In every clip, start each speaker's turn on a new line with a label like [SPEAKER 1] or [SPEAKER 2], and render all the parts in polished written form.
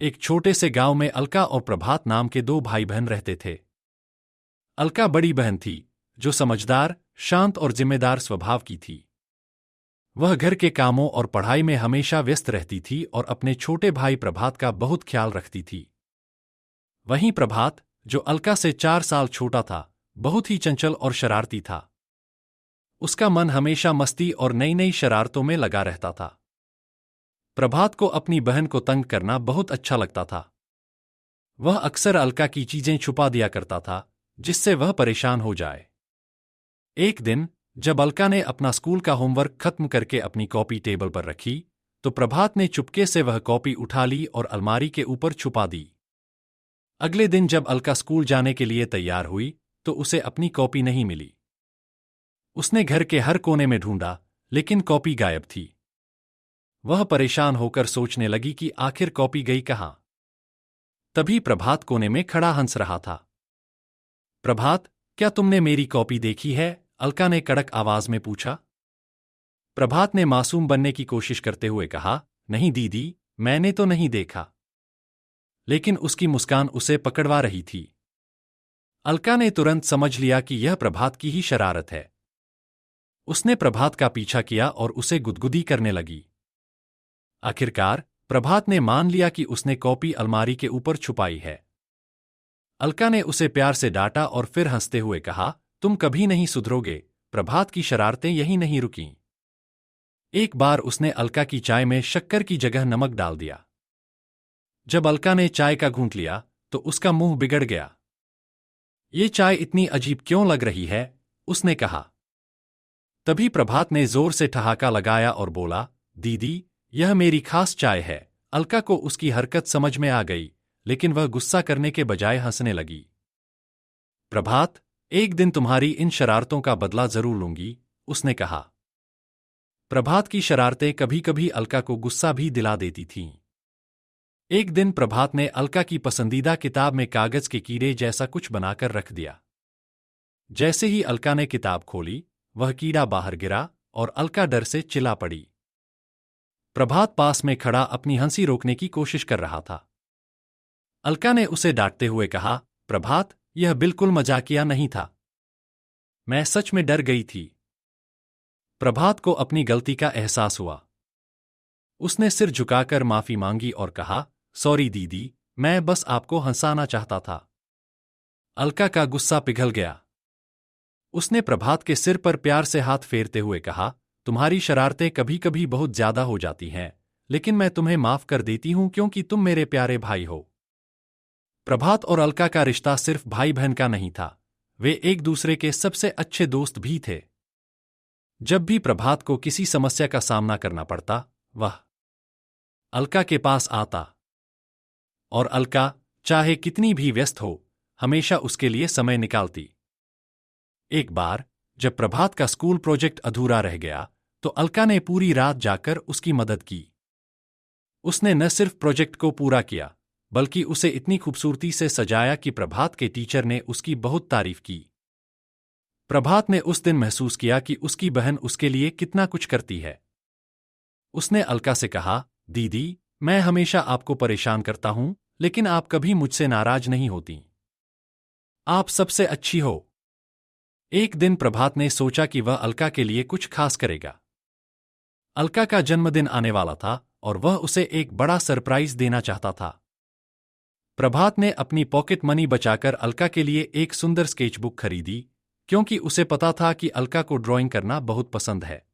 [SPEAKER 1] एक छोटे से गांव में अलका और प्रभात नाम के दो भाई बहन रहते थे। अलका बड़ी बहन थी, जो समझदार, शांत और जिम्मेदार स्वभाव की थी। वह घर के कामों और पढ़ाई में हमेशा व्यस्त रहती थी और अपने छोटे भाई प्रभात का बहुत ख्याल रखती थी। वहीं प्रभात, जो अलका से 4 साल छोटा था, बहुत ही चंचल और शरारती था। उसका मन हमेशा मस्ती और नई नई शरारतों में लगा रहता था। प्रभात को अपनी बहन को तंग करना बहुत अच्छा लगता था। वह अक्सर अलका की चीजें छुपा दिया करता था, जिससे वह परेशान हो जाए। एक दिन, जब अलका ने अपना स्कूल का होमवर्क खत्म करके अपनी कॉपी टेबल पर रखी, तो प्रभात ने चुपके से वह कॉपी उठा ली और अलमारी के ऊपर छुपा दी। अगले दिन जब अलका स्कूल जाने के लिए तैयार हुई, तो उसे अपनी कॉपी नहीं मिली। उसने घर के हर कोने में ढूंढा, लेकिन कॉपी गायब थी। वह परेशान होकर सोचने लगी कि आखिर कॉपी गई कहाँ। तभी प्रभात कोने में खड़ा हंस रहा था। प्रभात, क्या तुमने मेरी कॉपी देखी है? अलका ने कड़क आवाज में पूछा। प्रभात ने मासूम बनने की कोशिश करते हुए कहा, नहीं दीदी, मैंने तो नहीं देखा। लेकिन उसकी मुस्कान उसे पकड़वा रही थी। अलका ने तुरंत समझ लिया कि यह प्रभात की ही शरारत है। उसने प्रभात का पीछा किया और उसे गुदगुदी करने लगी। आखिरकार प्रभात ने मान लिया कि उसने कॉपी अलमारी के ऊपर छुपाई है। अलका ने उसे प्यार से डांटा और फिर हंसते हुए कहा, तुम कभी नहीं सुधरोगे। प्रभात की शरारतें यहीं नहीं रुकीं। एक बार उसने अलका की चाय में शक्कर की जगह नमक डाल दिया। जब अलका ने चाय का घूंट लिया, तो उसका मुंह बिगड़ गया। ये चाय इतनी अजीब क्यों लग रही है? उसने कहा। तभी प्रभात ने जोर से ठहाका लगाया और बोला, दीदी, यह मेरी खास चाय है। अलका को उसकी हरकत समझ में आ गई, लेकिन वह गुस्सा करने के बजाय हंसने लगी। प्रभात, एक दिन तुम्हारी इन शरारतों का बदला जरूर लूंगी, उसने कहा। प्रभात की शरारतें कभी कभी अलका को गुस्सा भी दिला देती थीं। एक दिन प्रभात ने अलका की पसंदीदा किताब में कागज के कीड़े जैसा कुछ बनाकर रख दिया। जैसे ही अलका ने किताब खोली, वह कीड़ा बाहर गिरा और अलका डर से चिल्ला पड़ी। प्रभात पास में खड़ा अपनी हंसी रोकने की कोशिश कर रहा था। अलका ने उसे डांटते हुए कहा, प्रभात, यह बिल्कुल मजाकिया नहीं था। मैं सच में डर गई थी। प्रभात को अपनी गलती का एहसास हुआ। उसने सिर झुकाकर माफी मांगी और कहा, सॉरी दीदी, मैं बस आपको हंसाना चाहता था। अलका का गुस्सा पिघल गया। उसने प्रभात के सिर पर प्यार से हाथ फेरते हुए कहा, तुम्हारी शरारतें कभी कभी बहुत ज्यादा हो जाती हैं, लेकिन मैं तुम्हें माफ कर देती हूं क्योंकि तुम मेरे प्यारे भाई हो। प्रभात और अलका का रिश्ता सिर्फ भाई बहन का नहीं था, वे एक दूसरे के सबसे अच्छे दोस्त भी थे। जब भी प्रभात को किसी समस्या का सामना करना पड़ता, वह अलका के पास आता। और अलका, चाहे कितनी भी व्यस्त हो, हमेशा उसके लिए समय निकालती। एक बार, जब प्रभात का स्कूल प्रोजेक्ट अधूरा रह गया, तो अलका ने पूरी रात जाकर उसकी मदद की। उसने न सिर्फ प्रोजेक्ट को पूरा किया, बल्कि उसे इतनी खूबसूरती से सजाया कि प्रभात के टीचर ने उसकी बहुत तारीफ की। प्रभात ने उस दिन महसूस किया कि उसकी बहन उसके लिए कितना कुछ करती है। उसने अलका से कहा, दीदी, मैं हमेशा आपको परेशान करता हूं, लेकिन आप कभी मुझसे नाराज नहीं होती। आप सबसे अच्छी हो। एक दिन प्रभात ने सोचा कि वह अलका के लिए कुछ खास करेगा। अलका का जन्मदिन आने वाला था और वह उसे एक बड़ा सरप्राइज देना चाहता था। प्रभात ने अपनी पॉकेट मनी बचाकर अलका के लिए एक सुंदर स्केचबुक खरीदी, क्योंकि उसे पता था कि अलका को ड्राइंग करना बहुत पसंद है।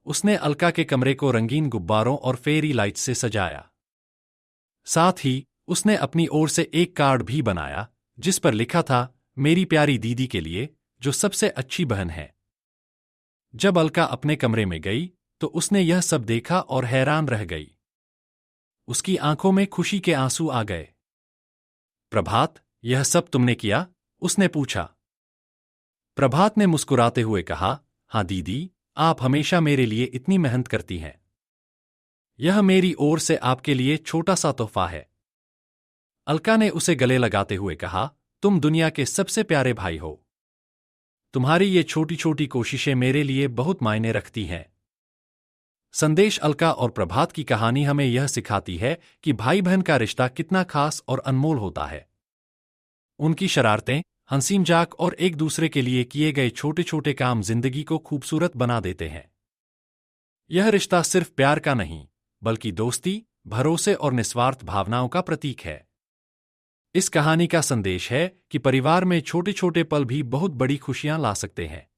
[SPEAKER 1] उसने अलका के कमरे को रंगीन गुब्बारों और फेरी लाइट्स से सजाया। साथ ही उसने अपनी ओर से एक कार्ड भी बनाया, जिस पर लिखा था, मेरी प्यारी दीदी के लिए, जो सबसे अच्छी बहन है। जब अलका अपने कमरे में गई, तो उसने यह सब देखा और हैरान रह गई। उसकी आंखों में खुशी के आंसू आ गए। प्रभात, यह सब तुमने किया? उसने पूछा। प्रभात ने मुस्कुराते हुए कहा, हाँ दीदी, आप हमेशा मेरे लिए इतनी मेहनत करती हैं। यह मेरी ओर से आपके लिए छोटा सा तोहफा है। अलका ने उसे गले लगाते हुए कहा, तुम दुनिया के सबसे प्यारे भाई हो। तुम्हारी ये छोटी छोटी कोशिशें मेरे लिए बहुत मायने रखती हैं। संदेश अलका और प्रभात की कहानी हमें यह सिखाती है कि भाई बहन का रिश्ता कितना खास और अनमोल होता है। उनकी शरारतें, हंसी मजाक और एक दूसरे के लिए किए गए छोटे छोटे काम जिंदगी को खूबसूरत बना देते हैं। यह रिश्ता सिर्फ प्यार का नहीं, बल्कि दोस्ती, भरोसे और निस्वार्थ भावनाओं का प्रतीक है। इस कहानी का संदेश है कि परिवार में छोटे छोटे पल भी बहुत बड़ी खुशियां ला सकते हैं।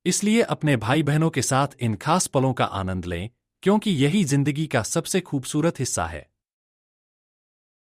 [SPEAKER 1] इसलिए अपने भाई बहनों के साथ इन खास पलों का आनंद लें, क्योंकि यही जिंदगी का सबसे खूबसूरत हिस्सा है।